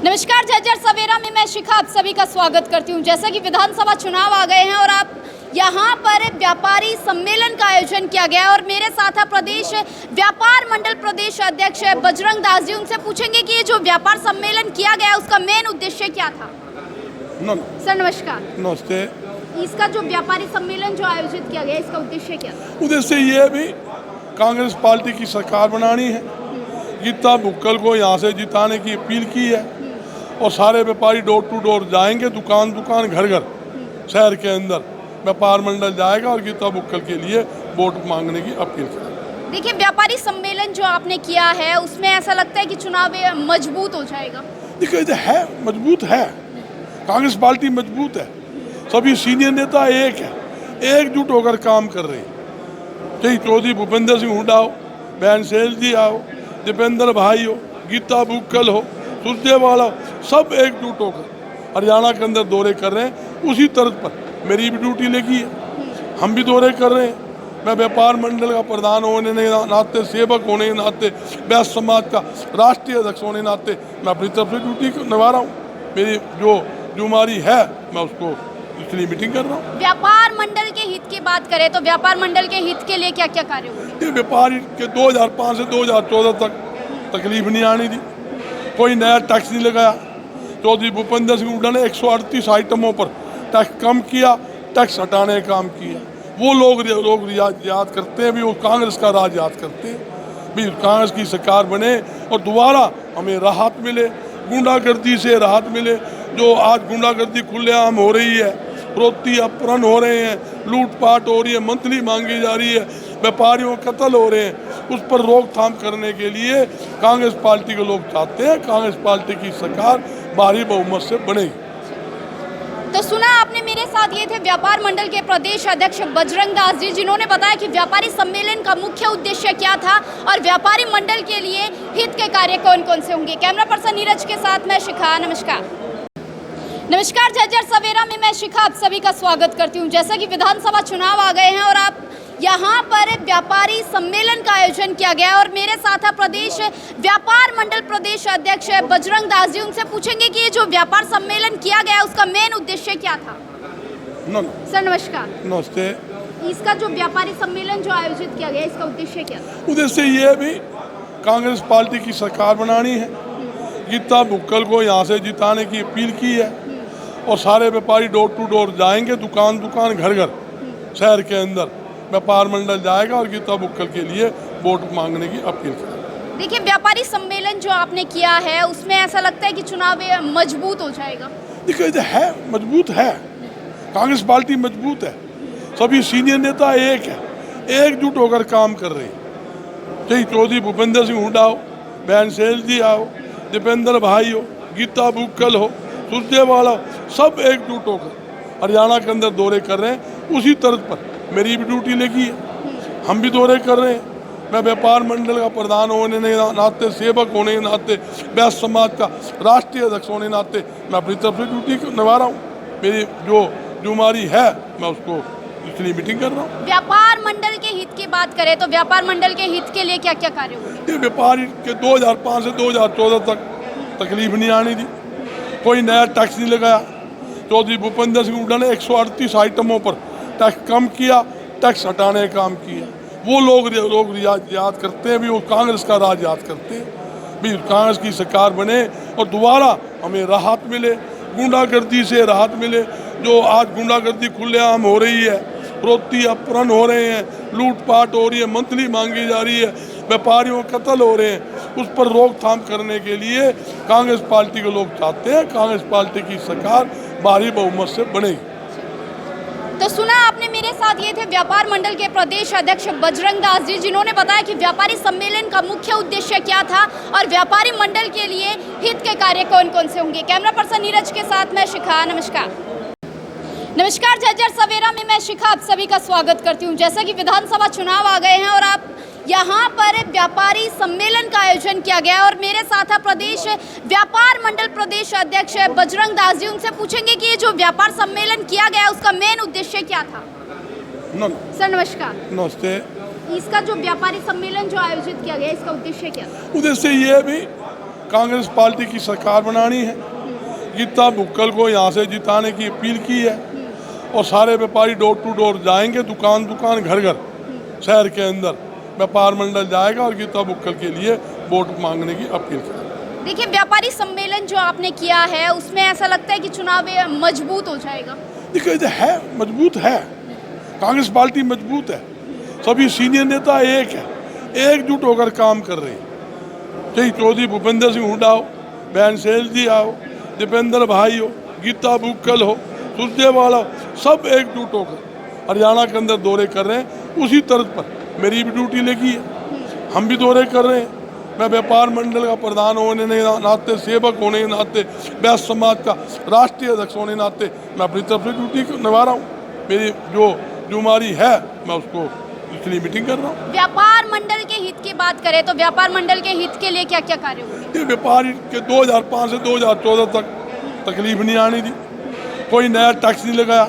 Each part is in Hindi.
नमस्कार, झज्जर सवेरा में मैं शिखा आप सभी का स्वागत करती हूं। जैसा कि विधानसभा चुनाव आ गए हैं और आप यहाँ पर व्यापारी सम्मेलन का आयोजन किया गया और मेरे साथ है प्रदेश व्यापार मंडल प्रदेश अध्यक्ष बजरंग दास जी। उनसे पूछेंगे कि ये जो व्यापार सम्मेलन किया गया उसका मेन उद्देश्य क्या था। सर नमस्कार। नमस्ते। इसका जो व्यापारी सम्मेलन जो आयोजित किया गया इसका उद्देश्य क्या था? उद्देश्य ये भी कांग्रेस पार्टी की सरकार बनानी है, गीता भुक्कल को यहाँ से जिताने की अपील की है और सारे व्यापारी डोर टू डोर जाएंगे, दुकान दुकान घर घर शहर के अंदर व्यापार मंडल जाएगा और गीता भुक्कल के लिए वोट मांगने की अपील करेगा। देखिए, व्यापारी सम्मेलन जो आपने किया है उसमें ऐसा लगता है कि चुनाव मजबूत हो जाएगा। देखिए है, मजबूत है, कांग्रेस पार्टी मजबूत है, सभी सीनियर नेता एक है, एकजुट होकर काम कर रहे हैं। चाहे चौधरी भूपेंद्र सिंह हुड्डा हो, बहन शैल जी आओ, दीपेंद्र भाई हो, गीता भुक्कल हो, सुरजेवाला हो, सब एकजुट होकर हरियाणा के अंदर दौरे कर रहे हैं। उसी तर्ज पर मेरी भी ड्यूटी लगी है, हम भी दौरे कर रहे हैं। मैं व्यापार मंडल का प्रधान होने के नाते, सेवक होने के नाते, व्यास समाज का राष्ट्रीय अध्यक्ष होने के नाते मैं अपनी तरफ से ड्यूटी निभा रहा हूँ। मेरी जो जिम्मेदारी है मैं उसको इसलिए मीटिंग कर रहा हूँ। व्यापार मंडल के हित की बात करें तो व्यापार मंडल के हित के लिए क्या क्या कार्य होंगे? व्यापारी के 2005 से 2014 तक तकलीफ नहीं आनी थी, कोई नया टैक्स नहीं लगाया। चौधरी भूपेंद्र सिंह हुड्डा ने 138 आइटमों पर टैक्स कम किया, टैक्स हटाने का काम किया। वो लोग याद करते हैं भी, वो कांग्रेस का राज याद करते हैं भी। कांग्रेस की सरकार बने और दोबारा हमें राहत मिले, गुंडागर्दी से राहत मिले। जो आज गुंडागर्दी खुलेआम हो रही है, फरोख्ती अपहरण हो रहे हैं, लूटपाट हो रही है, मंथली मांगी जा रही है, व्यापारियों कत्ल हो रहे हैं, उस पर रोकथाम करने के लिए कांग्रेस पार्टी के लोग चाहते हैं कांग्रेस पार्टी की सरकार भारी बहुमत से बनेगी। तो सुना आपने, मेरे साथ ये थे व्यापार मंडल के प्रदेश अध्यक्ष बजरंग दास जी, जिन्होंने बताया कि व्यापारी सम्मेलन का मुख्य उद्देश्य क्या था और व्यापारी मंडल के लिए हित के कार्य कौन कौन से होंगे। कैमरा पर्सन नीरज के साथ मैं शिखा। नमस्कार, झज्जर सवेरा में मैं शिखा आप सभी का स्वागत करती हूँ। जैसा कि विधानसभा चुनाव आ गए हैं और आप यहाँ पर व्यापारी सम्मेलन का आयोजन किया गया और मेरे साथ है प्रदेश व्यापार मंडल प्रदेश अध्यक्ष बजरंग दास जी। उनसे पूछेंगे कि ये जो व्यापार सम्मेलन किया गया उसका मेन उद्देश्य क्या था। सर नमस्कार। नमस्ते। इसका जो व्यापारी सम्मेलन जो आयोजित किया गया इसका उद्देश्य क्या था? उद्देश्य ये भी कांग्रेस पार्टी की सरकार बनानी है, गीता भुक्कल को यहाँ से जिताने की अपील की है और सारे व्यापारी डोर टू डोर जाएंगे, दुकान दुकान घर घर शहर के अंदर व्यापार मंडल जाएगा और गीता भुक्कल के लिए वोट मांगने की अपील करेगा। देखिए, व्यापारी सम्मेलन जो आपने किया है उसमें ऐसा लगता है कि चुनाव मजबूत हो जाएगा। देखिए है, मजबूत है, कांग्रेस पार्टी मजबूत है, सभी सीनियर नेता एक है, एकजुट होकर काम कर रहे हैं। चाहे चौधरी भूपेंद्र सिंह हुड्डा हो, बहन शैल जी आओ, दीपेंद्र भाई हो, गीता भुक्कल हो, सुरजेवाला हो, सब एकजुट होकर हरियाणा के अंदर दौरे कर रहे हैं। उसी तर्ज पर मेरी भी ड्यूटी लगी है, हम भी दौरे कर रहे हैं। मैं व्यापार मंडल का प्रधान होने के नाते, सेवक होने के नाते, व्यास समाज का राष्ट्रीय अध्यक्ष होने के नाते मैं अपनी तरफ से ड्यूटी निभा रहा हूँ। मेरी जो जिम्मेदारी है मैं उसको इसलिए मीटिंग कर रहा हूँ। व्यापार मंडल के हित की बात करें तो व्यापार मंडल के हित के लिए क्या क्या कार्य होंगे? व्यापारी के 2005 से 2014 तक तकलीफ नहीं आनी थी, कोई नया टैक्स नहीं लगाया। चौधरी भूपेंद्र सिंह हुड्डा ने 138 आइटमों पर टैक्स कम किया, टैक्स हटाने का काम किया। वो लोग याद करते हैं भी, वो कांग्रेस का राज याद करते हैं भी। कांग्रेस की सरकार बने और दोबारा हमें राहत मिले, गुंडागर्दी से राहत मिले। जो आज गुंडागर्दी खुलेआम हो रही है, फरोख्ती अपहरण हो रहे हैं, लूटपाट हो रही है, मंथली मांगी जा रही है, व्यापारियों कत्ल हो रहे हैं, उस पर रोकथाम करने के लिए कांग्रेस पार्टी के लोग चाहते हैं कांग्रेस पार्टी की सरकार भारी बहुमत से बनेगी। तो सुना आपने, मेरे साथ ये थे व्यापार मंडल के प्रदेश अध्यक्ष बजरंग दास जी, जिन्होंने बताया कि व्यापारी सम्मेलन का मुख्य उद्देश्य क्या था और व्यापारी मंडल के लिए हित के कार्य कौन कौन से होंगे। कैमरा पर्सन नीरज के साथ मैं शिखा। नमस्कार, झज्जर सवेरा में मैं शिखा आप सभी का स्वागत करती हूँ। जैसा कि विधानसभा चुनाव आ गए हैं और आप यहाँ पर व्यापारी सम्मेलन का आयोजन किया गया और मेरे साथ है प्रदेश व्यापार मंडल प्रदेश अध्यक्ष बजरंग दास जी। उनसे पूछेंगे कि ये जो व्यापार सम्मेलन किया गया उसका मेन उद्देश्य क्या था। सर नमस्कार। नमस्ते। इसका जो व्यापारी सम्मेलन जो आयोजित किया गया इसका उद्देश्य क्या था? उद्देश्य ये भी कांग्रेस पार्टी की सरकार बनानी है। गीता बुक्कल को यहाँ से जिताने की अपील की है और सारे व्यापारी डोर टू डोर जाएंगे, दुकान दुकान, घर घर, शहर के अंदर व्यापार मंडल जाएगा और गीता बुक्कल के लिए वोट मांगने की अपील करेगा। देखिए, व्यापारी सम्मेलन जो आपने किया है उसमें ऐसा लगता है कि चुनाव मजबूत हो जाएगा। देखिए, ये है मजबूत है, कांग्रेस पार्टी मजबूत है, सभी सीनियर नेता एक है, एकजुट होकर काम कर रहे हैं। चाहे चौधरी भूपेंद्र सिंह हुड्डा हो, बहन शैल जी आओ, दीपेंद्र भाई हो, गीता बुक्कल हो, सुरजेवाला हो, सब एकजुट होकर हरियाणा के अंदर दौरे कर रहे हैं। उसी तर्ज पर मेरी भी ड्यूटी लगी है, हम भी दौरे कर रहे हैं। मैं व्यापार मंडल का प्रधान होने के नाते, सेवक होने के नाते, बैस समाज का राष्ट्रीय अध्यक्ष होने के नाते मैं अपनी तरफ से ड्यूटी निभा रहा हूँ। मेरी जो जिम्मेदारी है मैं उसको इसलिए मीटिंग कर रहा हूँ। व्यापार मंडल के हित की बात करें तो व्यापार मंडल के हित के लिए क्या क्या कार्य होंगे? ये व्यापारी के 2005 से 2014 तक तकलीफ नहीं आनी थी, कोई नया टैक्स नहीं लगाया।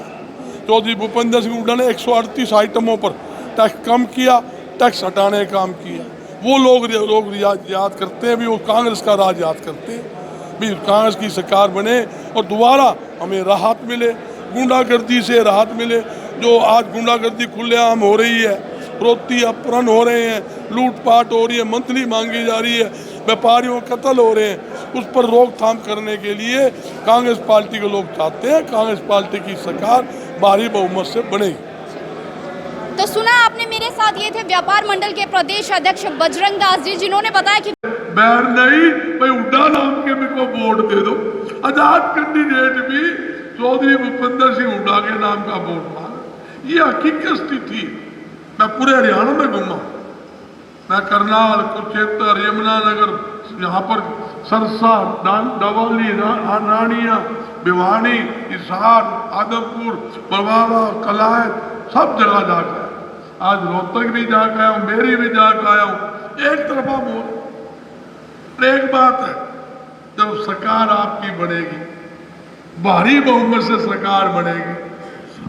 चौधरी भूपेंद्र सिंह हुड्डा ने 138 आइटमों पर टैक्स कम किया, टैक्स हटाने का काम किया। वो लोग याद करते हैं भी, वो कांग्रेस का राज याद करते हैं भी, कांग्रेस की सरकार बने और दोबारा हमें राहत मिले, गुंडागर्दी से राहत मिले। जो आज गुंडागर्दी खुलेआम हो रही है, फरोख्ती अपहरण हो रहे हैं, लूटपाट हो रही है, मंथली मांगी जा रही है, व्यापारियों कत्ल हो रहे हैं, उस पर रोकथाम करने के लिए कांग्रेस पार्टी के लोग चाहते हैं कांग्रेस पार्टी की सरकार भारी बहुमत से बनेगी। तो सुना आपने, मेरे साथ ये थे व्यापार मंडल के प्रदेश अध्यक्ष बजरंग दास जी, जिन्होंने बताया कि बैर नहीं भाई, हुड्डा नाम के मेरे को वोट दे दो। आजाद कैंडिडेट भी चौधरी भूपेंद्र सिंह हुड्डा के नाम का वोट मांगा। ये हकीकत स्थिति। मैं पूरे हरियाणा में घूमा, मैं करनाल, कुरुक्षेत्र, यमुनानगर, यहाँ पर सरसा, डबौली, रानिया, भिवानी, हिसार, आदमपुर, बरवाला, कलायत, सब जगह जाकर आज रोहतक भी जाकर आया हूँ, मेरी भी जाकर आया हूँ। एक तरफा बोल, एक बात है, जब सरकार आपकी बनेगी, भारी बहुमत से सरकार बनेगी,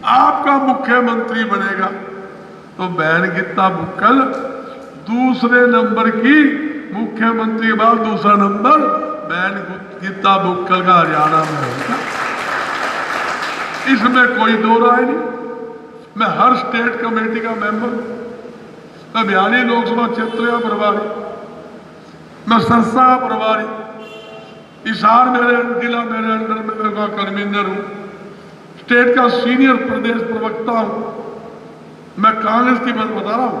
आपका मुख्यमंत्री बनेगा, तो बहन गीता बुक्कल दूसरे नंबर की, मुख्यमंत्री के बाद दूसरा नंबर बहन गीता बुक्कल का हरियाणा में होगा। इसमें कोई दो राय नहीं। मैं हर स्टेट कमेटी का मेंबर, मैं बयानी लोकसभा क्षेत्र का प्रभारी, मैं संस्था का प्रभारी, हिसार मेरे जिला मेरे अंडर में मैं कन्वीनर हूँ, स्टेट का सीनियर प्रदेश प्रवक्ता हूँ। मैं कांग्रेस की बात बता रहा हूँ,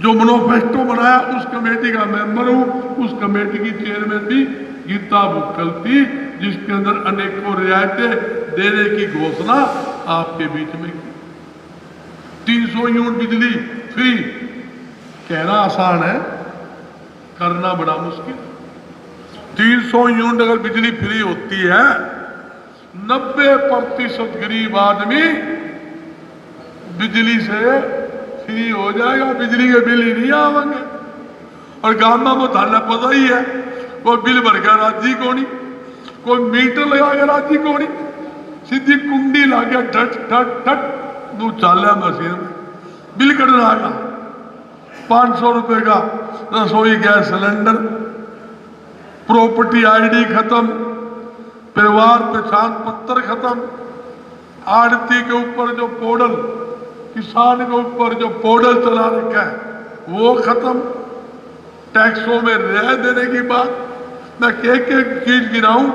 जो मैनिफेस्टो बनाया उस कमेटी का मेंबर हूँ। उस कमेटी की चेयरमैन भी गीता बुक्कल थी, जिसके अंदर अनेकों रियायतें देने की घोषणा आपके बीच में की। 300 यूनिट बिजली फ्री कहना आसान है, करना बड़ा मुश्किल। 300 यूनिट अगर बिजली फ्री होती है, 90% गरीब आदमी बिजली से फ्री हो जाएगा, बिजली के बिल ही नहीं आवेंगे। और गांव में थाना पता ही है, कोई बिल भर गया राजी को नहीं, कोई मीटर लगा के राजी को नहीं, सीधी कुंडी ला के ठट ठट ठट दू चाल मशीन में बिल कटना आएगा। 500 रुपए का रसोई गैस सिलेंडर, प्रॉपर्टी आईडी खत्म, परिवार पहचान पत्र खत्म, आड़ती के ऊपर जो पोर्टल, किसान के ऊपर जो पोर्टल चला रखा है वो खत्म, टैक्सों में रियायत देने की बात। मैं एक चीज गिनाऊं,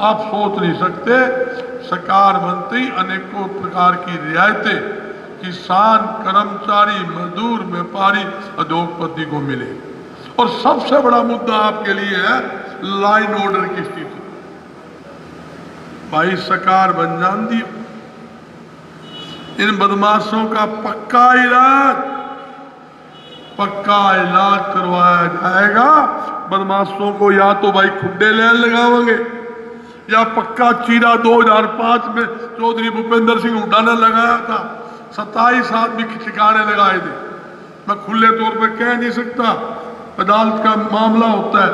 आप सोच नहीं सकते। सरकार मंत्री अनेकों प्रकार की रियायतें किसान, कर्मचारी, मजदूर, व्यापारी, उद्योगपति को मिले। और सबसे बड़ा मुद्दा आपके लिए है लाइन ऑर्डर की स्थिति। भाई सरकार बन जानती, इन बदमाशों का पक्का इलाज करवाया जाएगा। बदमाशों को या तो भाई खुड्डे लेन लगाओगे, या पक्का चीरा 2005 में चौधरी भूपेंद्र सिंह हुड्डा ने लगाया था, 27 आदमी ठिकाने लगाए थे। मैं खुले तौर पे कह नहीं सकता, अदालत का मामला होता है।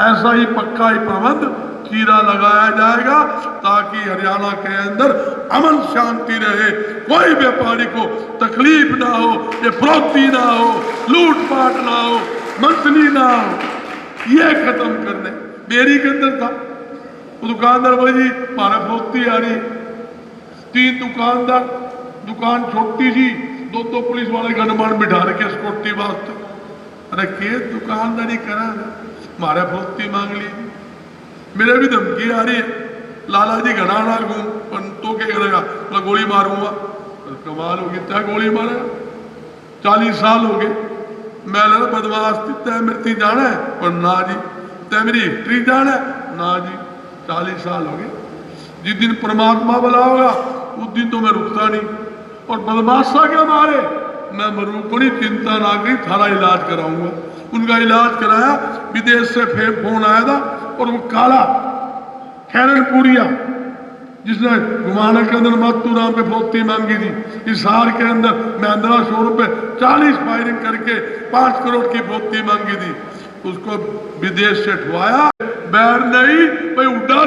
ऐसा ही पक्का ही प्रबंध चीरा लगाया जाएगा ताकि हरियाणा के अंदर अमन शांति रहे, कोई व्यापारी को तकलीफ ना हो, ये फरोख्ती ना हो, लूटपाट ना हो, मंथली ना हो। ये खत्म करने बेरी के अंदर था। वो दुकानदार भाई जी हमारा फरोख्ती आ रही, 3 दुकानदार, दुकान छोटी सी, 2 पुलिस वाले गनमान बिठा रखे सिक्योरिटी वास्ते। अरे के दुकानदारी करा हमारे फरोख्ती मांग ली, मेरे भी धमकी आ रही है, लाला जी घना ना घूम तो क्या करेगा, मैं गोली मारूंगा। कमाल होगी, तय गोली मारेगा, 40 साल हो गए। मैं लगा बदमाश तय मेरी जाना है, पर ना जी, तय मेरी हिस्ट्री जाना है, ना जी, 40 साल हो गए। जिस दिन परमात्मा बुला होगा उस दिन तो मैं रुकता नहीं, और बदमाशा क्या मारे मैं मरू को नहीं, चिंता ना करी, थारा इलाज कराऊंगा। उनका इलाज कराया, विदेश से फोन आया था, और वो काला खैरनपुरिया जिसने घुमाने के अंदर मत्तूराम पे फरोख्ती मांगी थी, हिसार के अंदर महिंद्रा शोरूम पे 40 फायरिंग करके 5 करोड़ की फरोख्ती मांगी थी, उसको विदेश से उठवाया। बैर नहीं भाई, उड़ा